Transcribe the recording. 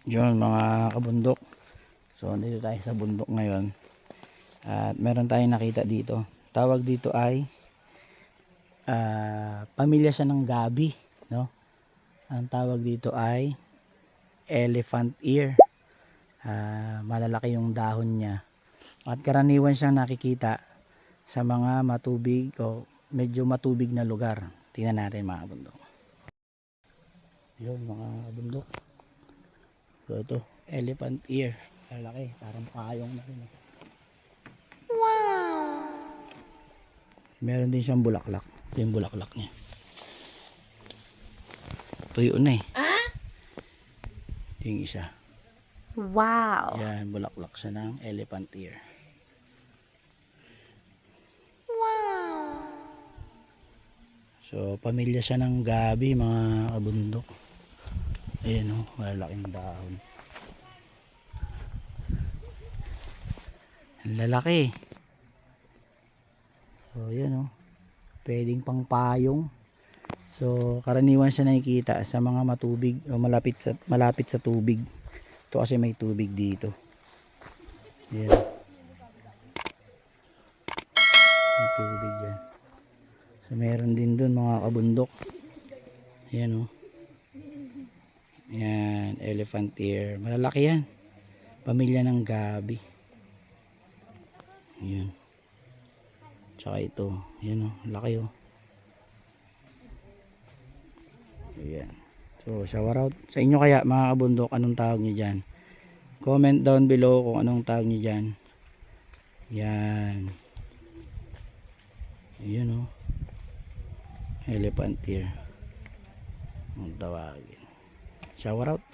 Yun mga kabundok. So dito tayo sa bundok ngayon. At meron tayong nakita dito. Tawag dito ay pamilya siya ng gabi, no? Ang tawag dito ay elephant ear. Malalaki yung dahon niya. At karaniwan siyang nakikita sa mga matubig o medyo matubig na lugar. Tingnan natin mga kabundok. Yun mga kabundok. So ito, elephant ear. Lalaki, parang payong na rin. Wow! Meron din siyang bulaklak. Ito yung bulaklak niya. Tuyo na eh. Ito yung isa. Wow! Yan, bulaklak siya ng elephant ear. Wow! So, pamilya siya ng gabi mga kabundok. Ayan o, malalaking dahon. Ang lalaki. So, yan o. Pwedeng pang payong. So, karaniwan siya nakikita sa mga matubig o malapit sa tubig. Ito kasi may tubig dito. Yan. May tubig dyan. So, meron din dun mga kabundok. Ayan o. Yan, elephant ear. Malalaki yan. Pamilya ng gabi. Ayan. Tsaka ito. Ayan o, laki o. Ayan. So, shower out. Sa inyo kaya mga kabundok, anong tawag nyo dyan? Comment down below kung anong tawag nyo dyan. Yan. Ayan o. Elephant ear. Ang tawagin. Shower out.